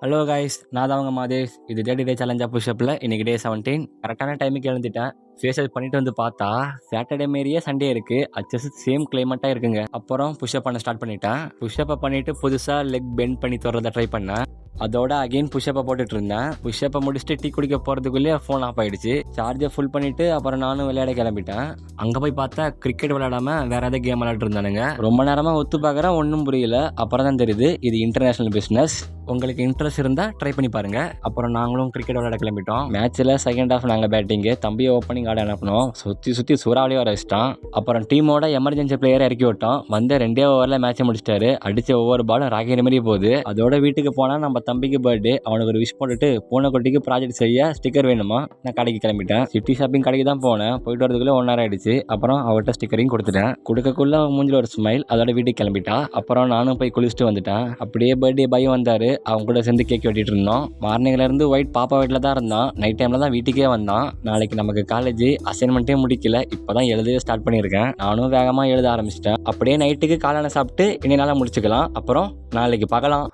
Hello guys, நான் தான் உங்க மாதேஷ். இது 30 டே சேலஞ்சா புஷ்அப்பில் இன்னைக்கு டே 17. கரெக்டான டைமுக்கு எழுந்துட்டேன். ஃபேஷியல் பண்ணிட்டு வந்து பார்த்தா சாட்டர்டே மாரியே சண்டே இருக்கு. அச்சஸ் சேம் கிளைமேட்டாக இருக்குங்க. அப்புறம் புஷ்அப் பண்ண ஸ்டார்ட் பண்ணிட்டேன். புஷ்அப்பை பண்ணிட்டு புதுசாக லெக் பெண்ட் பண்ணி தொடரத ட்ரை பண்ணேன். அதோட அகைன் புஷ்அப்பை போட்டுட்டு இருந்தேன். புஷ்அப்பை முடிச்சுட்டு டீ குடிக்க போகிறதுக்குள்ளேயே ஃபோன் ஆஃப் ஆயிடுச்சு. சார்ஜை ஃபுல் பண்ணிட்டு அப்புறம் நானும் விளையாட கிளம்பிட்டேன். அங்கே போய் பார்த்தா கிரிக்கெட் விளையாடாம வேற ஏதாவது கேம் விளையாட்டு இருந்தானுங்க. ரொம்ப நேரமாக ஒத்து பார்க்குறேன், ஒன்றும் புரியல. அப்புறம் தான் தெரியுது இது இன்டர்நேஷனல் பிஸ்னஸ். உங்களுக்கு இன்ட்ரெஸ்ட் இருந்தால் ட்ரை பண்ணி பாருங்க. அப்புறம் நாங்களும் கிரிக்கெட் விளையாட கிளம்பிட்டோம். மேட்ச்சில் செகண்ட் ஹாஃப் நாங்கள் பேட்டிங்கு, தம்பியை ஓப்பனிங் ஆட அனுப்பினோம். சுற்றி சூறாவளியாக வர வச்சிட்டான். அப்புறம் டீமோட எமர்ஜென்சி பிளேயரை இறக்கி விட்டோம். வந்து 2 ஓவரில் மேட்சை முடிச்சிட்டாரு. அடித்த ஒவ்வொரு பாலும் ராக்கெட் மாதிரி போகுது. அதோட வீட்டுக்கு போனால் நம்ம தம்பிக்கு பர்த்டே. அவனுக்கு ஒரு விஷ் போட்டுட்டு பூனைக்குட்டிக்கு ப்ராஜெக்ட் செய்ய ஸ்டிக்கர் வேணுமா, நான் கடைக்கு கிளம்பிட்டேன். சிட்டி ஷாப்பிங் கடைக்கு தான் போனேன். போயிட்டு வரதுக்குள்ளே 1 hour ஆயிடுச்சு. அப்புறம் அவர்கிட்ட ஸ்டிக்கரையும் கொடுத்துட்டேன். கொடுக்கக்குள்ள மூஞ்சில் ஒரு ஸ்மைல். அதோட வீட்டுக்கு கிளம்பிட்டா. அப்புறம் நானும் போய் குளிச்சுட்டு வந்துட்டேன். அப்படியே பர்த்டே பாய் வந்தார். அவங்க கூட சேர்ந்து கேக் வெட்டிட்டு இருந்தோம். மார்னிங்லேருந்து ஒயிட் பாப்பா வீட்டில் தான் இருந்தான். நைட் டைமில் தான் வீட்டுக்கே வந்தான். நாளைக்கு நமக்கு காலேஜ் அசைன்மெண்ட்டே முடிக்கல. இப்போ தான் எழுதவே ஸ்டார்ட் பண்ணியிருக்கேன். நானும் வேகமாக எழுத ஆரம்பிச்சிட்டேன். அப்படியே நைட்டுக்கு காளான சாப்பிட்டு இனி நாளாக முடிச்சுக்கலாம். அப்புறம் நாளைக்கு பார்க்கலாம்.